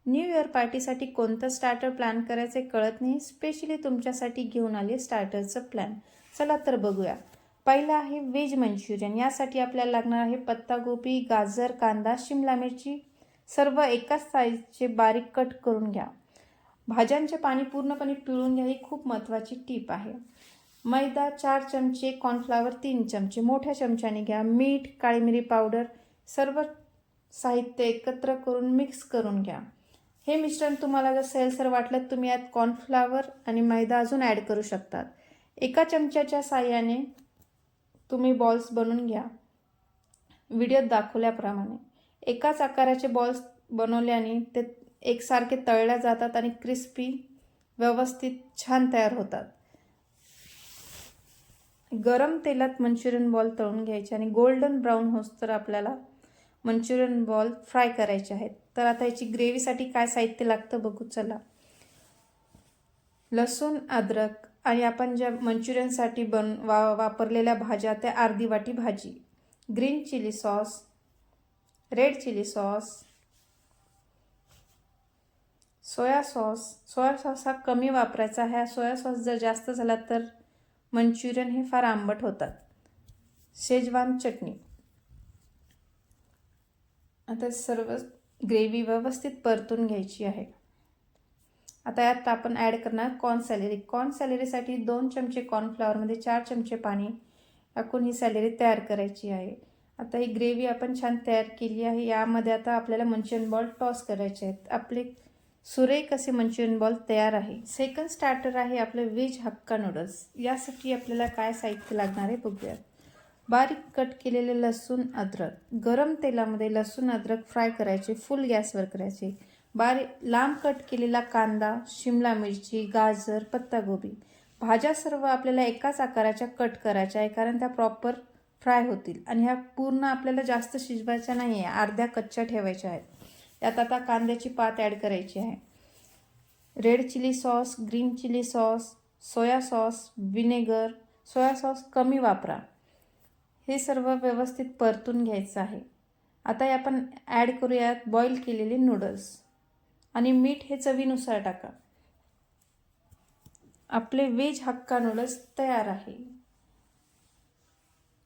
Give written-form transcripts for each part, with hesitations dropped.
New year पार्टीसाठी कोणतं starter plan करायचे कळत नाही, स्पेशली तुमच्यासाठी घेऊन आले स्टार्टरचं प्लॅन. चला तर बघूया. पहिलं आहे व्हेज मंचुरियन. यासाठी आपल्याला लागणार आहे पत्तागोबी, गाजर, कांदा, शिमला मिरची, सर्व एकाच साईजचे बारीक कट करून घ्या. भाज्यांचे पाणी पूर्णपणे पिळून घ्या, ही खूप महत्त्वाची टीप आहे. मैदा 4 चमचे, कॉर्नफ्लॉवर 3 चमचे मोठ्या चमच्याने घ्या. मीठ, काळी मिरी पावडर, सर्व साहित्य एकत्र करून मिक्स करून घ्या. हे मिश्रण तुम्हाला जर सैलसर वाटलं तुम्ही यात कॉर्नफ्लॉवर आणि मैदा अजून ॲड करू शकतात. एका चमच्याच्या साहाय्याने तुम्ही बॉल्स बनवून घ्या. व्हिडिओत दाखवल्याप्रमाणे एकाच आकाराचे बॉल्स बनवल्याने ते एकसारखे तळल्या जातात आणि क्रिस्पी व्यवस्थित छान तयार होतात. गरम तेलात मंचुरियन बॉल तळून घ्यायचे आणि गोल्डन ब्राऊन होईस्तोवर आपल्याला मंचुरियन बॉल फ्राय करायचे आहेत. तर आता याची ग्रेव्हीसाठी काय साहित्य लागतं बघू चला. लसूण, अद्रक आणि आपण ज्या मंचुरियनसाठी वापरलेल्या भाज्या त्या अर्धी वाटी भाजी, green chilli sauce, red chilli sauce, soya sauce. Soya sauce हा कमी वापरायचा आहे. सोया सॉस जर जास्त झाला तर मंचुरियन हे फार आंबट होतात. शेजवान चटणी. आता सर्व ग्रेव्ही व्यवस्थित परतून घ्यायची आहे. आता यात आपण ॲड करणार कॉर्न सॅलरी. कॉर्न सॅलरीसाठी 2 चमचे कॉर्नफ्लॉवरमध्ये 4 चमचे पाणी टाकून ही सॅलरी तयार करायची आहे. आता ही ग्रेव्ही आपण छान तयार केली आहे. यामध्ये आता आपल्याला मंचुरियन बॉल टॉस करायचे आहेत. आपले सुरेख असे मंचुरियन बॉल तयार आहे. सेकंड स्टार्टर आहे आपलं व्हेज हक्का नूडल्स. यासाठी आपल्याला काय साहित्य लागणार आहे बघूया. बारीक कट केलेले लसूण, अद्रक. गरम तेलामध्ये लसूण, अद्रक फ्राय करायचे, फुल गॅसवर करायचे. लांब कट केलेला कांदा, शिमला मिरची, गाजर, पत्तागोबी. भाज्या सर्व आपल्याला एकाच आकाराच्या कट करायच्या आहे, कारण त्या प्रॉपर फ्राय होतील आणि ह्या पूर्ण आपल्याला जास्त शिजवायच्या नाही आहे, अर्ध्या कच्च्या ठेवायच्या आहेत. यात आता कांद्याची पात ॲड करायची आहे. Red chilli sauce, green chilli sauce, soya sauce, vinegar. Soya sauce कमी वापरा. हे सर्व व्यवस्थित परतून घ्यायचं आहे. आता आपण ॲड करूयात बॉईल केलेले नूडल्स आणि मीठ हे चवीनुसार टाका. आपले व्हेज हक्का नूडल्स तयार आहे.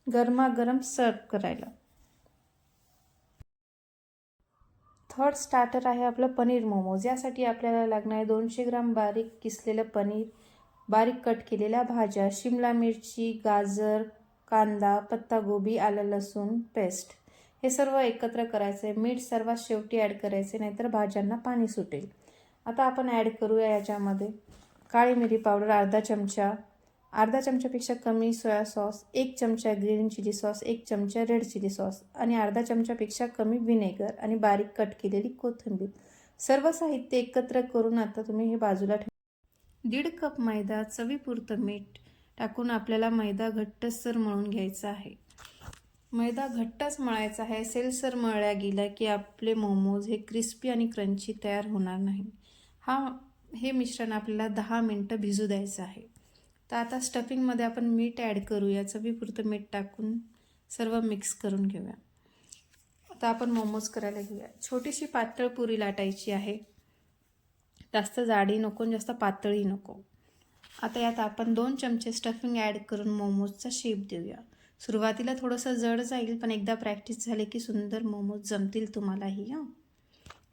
गरमागरम सर्व करायला. थर्ड स्टार्टर आहे आपलं पनीर मोमोज. यासाठी आपल्याला लागणार आहे 200 ग्राम बारीक किसलेलं पनीर, बारीक कट केलेल्या भाज्या, शिमला मिरची, गाजर, कांदा, पत्तागोबी, आलं लसूण पेस्ट. हे सर्व एकत्र करायचे. मीठ सर्वात शेवटी ॲड करायचे, नाहीतर भाज्यांना पाणी सुटेल. आता आपण ॲड करूया याच्यामध्ये काळी मिरी पावडर अर्धा चमच्यापेक्षा कमी सोया सॉस, 1 चमचा ग्रीन चिली सॉस, 1 चमचा रेड चिली सॉस आणि अर्धा चमच्यापेक्षा कमी विनेगर आणि बारीक कट केलेली कोथिंबीर. सर्व साहित्य एकत्र करून आता तुम्ही हे बाजूला ठेवा. 1.5 कप मैदा, चवीपुरतं मीठ टाकून आपल्याला मैदा घट्टसर मळून घ्यायचा आहे. मैदा घट्टच मळायचा आहे. सैलसर मळल्या गेला की आपले मोमोज हे क्रिस्पी आणि क्रंची तयार होणार नाही. हे मिश्रण आपल्याला 10 मिनटं भिजू द्यायचं आहे. तर आता स्टफिंगमध्ये आपण मीठ ॲड करूया. चवीपुरतं मीठ टाकून सर्व मिक्स करून घेऊया. आता आपण मोमोज करायला घेऊया. छोटीशी पातळ पुरी लाटायची आहे. जास्त जाडी नको, जास्त पातळी नको. आता यात आपण 2 चमचे स्टफिंग ॲड करून मोमोजचा शेप देऊया. सुरुवातीला थोडंसं जड जाईल, पण एकदा प्रॅक्टिस झाली की सुंदर मोमोज जमतील तुम्हालाही.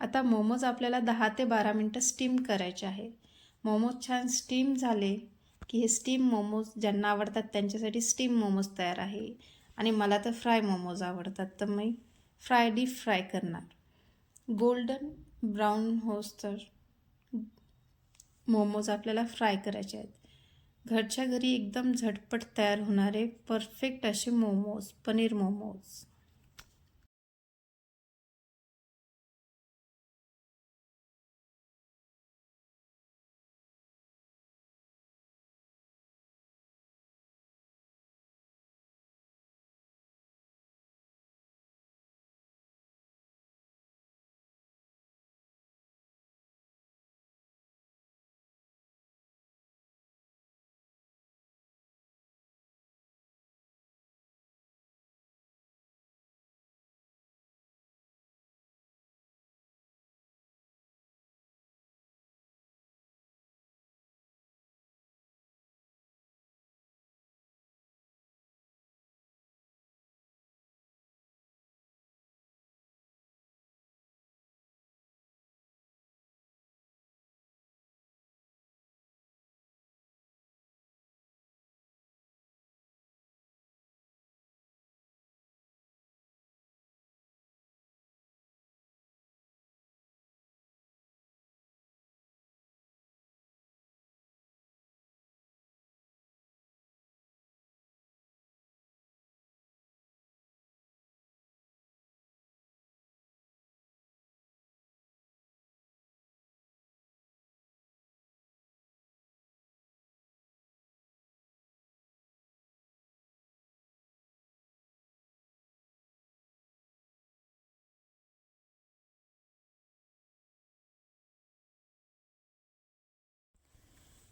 आता मोमोज आपल्याला 10 ते 12 मिनटं स्टीम करायचे आहे. मोमोज छान स्टीम झाले की हे स्टीम मोमोज ज्यांना आवडतात त्यांच्यासाठी स्टीम मोमोज तयार आहे. आणि मला तर फ्राय मोमोज आवडतात, तर मी डीप फ्राय करणार. गोल्डन ब्राऊन होईस्तोवर मोमोज आपल्याला फ्राय करायचे आहेत. घरच्या घरी एकदम झटपट तयार होणारे परफेक्ट असे momos, paneer momos.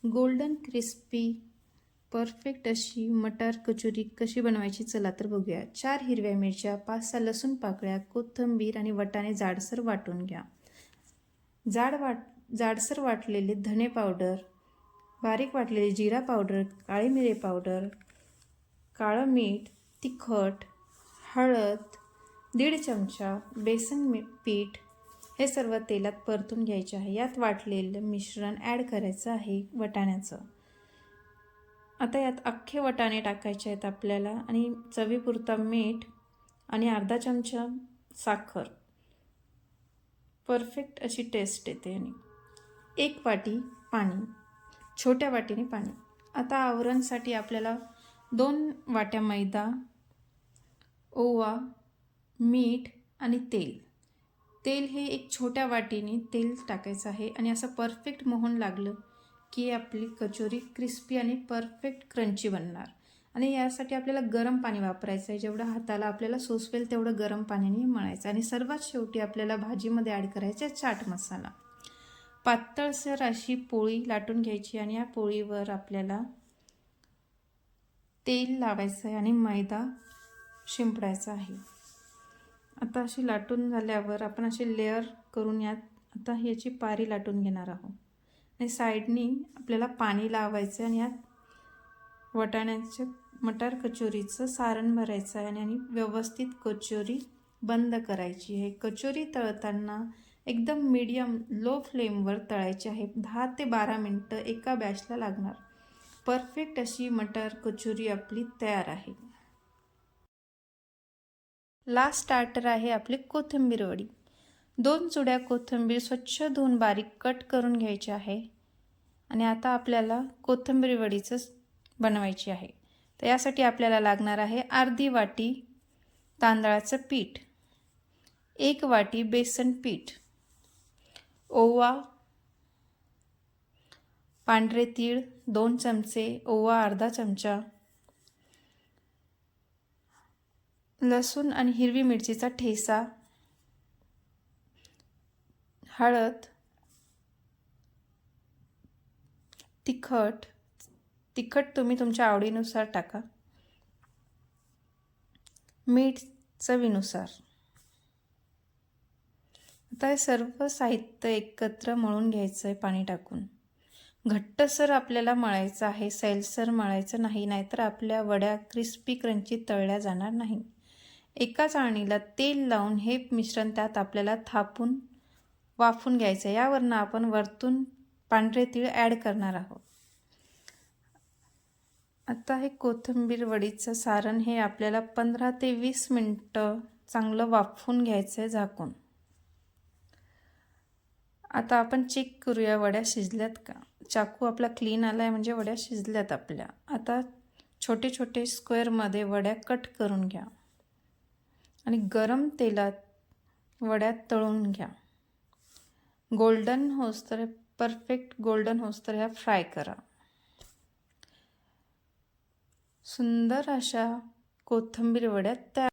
Golden crispy perfect अशी मटार कचोरी कशी बनवायची चला तर बघूया. 4 हिरव्या मिरच्या, 5-6 लसूण पाकळ्या, कोथिंबीर आणि वाटाणे जाडसर वाटून घ्या. जाडसर वाटलेले धने पावडर, बारीक वाटलेले जिरा पावडर, काळी मिरी पावडर, काळं मीठ, तिखट, हळद, 1.5 चमचा, बेसन पीठ हे सर्व तेलात परतून घ्यायचे आहे. यात वाटलेलं मिश्रण ॲड करायचं आहे वाटाण्याचं. आता यात अख्खे वाटाणे टाकायचे आहेत आपल्याला आणि चवीपुरता मीठ आणि अर्धा चमचा साखर. परफेक्ट अशी टेस्ट येते. आणि 1 वाटी पाणी, छोट्या वाटीने पाणी. आता आवरणसाठी आपल्याला 2 वाट्या मैदा, ओवा, मीठ आणि तेल. तेल हे एक छोट्या वाटीने तेल टाकायचं आहे आणि असं परफेक्ट मोहन लागलं की आपली कचोरी क्रिस्पी आणि परफेक्ट क्रंची बनणार. आणि यासाठी आपल्याला गरम पाणी वापरायचं आहे. जेवढं हाताला आपल्याला सोसवेल तेवढं गरम पाण्याने मळायचं. आणि सर्वात शेवटी आपल्याला भाजीमध्ये ॲड करायचं आहे चाट मसाला. पातळसर अशी पोळी लाटून घ्यायची आणि या पोळीवर आपल्याला तेल लावायचं आहे आणि मैदा शिंपडायचा आहे. आता अशी लाटून झाल्यावर आपण असे लेअर करून यात आता याची पारी लाटून घेणार आहोत. आणि साईडनी आपल्याला पाणी लावायचं आणि यात वाटाण्याच्या मटार कचोरीचं सारण भरायचं आहे आणि व्यवस्थित कचोरी बंद करायची आहे. कचोरी तळताना एकदम मीडियम लो फ्लेमवर तळायची आहे. 10 ते 12 मिनटं एका बॅचला लागणार. परफेक्ट अशी मटार कचोरी आपली तयार आहे. लास्ट स्टार्टर आहे आपली कोथिंबीर वडी. 2 चुड्या कोथिंबीर स्वच्छ धुवून बारीक कट करून घ्यायची आहे. आणि आता आपल्याला कोथिंबीर वडीचं बनवायची आहे. तर यासाठी आपल्याला लागणार आहे अर्धी वाटी तांदळाचं पीठ, 1 वाटी बेसन पीठ, ओवा, पांढरे तीळ 2 चमचे, ओवा अर्धा चमचा, लसूण आणि हिरवी मिरचीचा ठेचा, हळद, तिखट तुम्ही तुमच्या आवडीनुसार टाका, मीठ चवीनुसार. आता हे सर्व साहित्य एकत्र मळून घ्यायचं आहे पाणी टाकून. घट्टसर आपल्याला मळायचं आहे, सैलसर मळायचं नाही, नाहीतर आपल्या वड्या क्रिस्पी क्रंची तळल्या जाणार नाही. एका चाळणीला तेल लावून हे मिश्रण त्यात आपल्याला थापून वाफून घ्यायचं. यावरनं आपण वरतून पांढरे तीळ ॲड करणार आहोत. आता हे कोथिंबीर वडीचं सारण हे आपल्याला 15 ते 20 मिनटं चांगलं वाफवून घ्यायचं आहे झाकून. आता आपण चेक करूया वड्या शिजल्यात का. चाकू आपला क्लीन आला आहे म्हणजे वड्या शिजल्यात आपल्या. आता छोटे छोटे स्क्वेअरमध्ये वड्या कट करून घ्या आणि गरम तेलात वड्या तळून घ्या. गोल्डन होईस्तोवर, परफेक्ट गोल्डन होईस्तोवर ह्या फ्राय करा. सुंदर अशा कोथिंबीर वड्या तयार.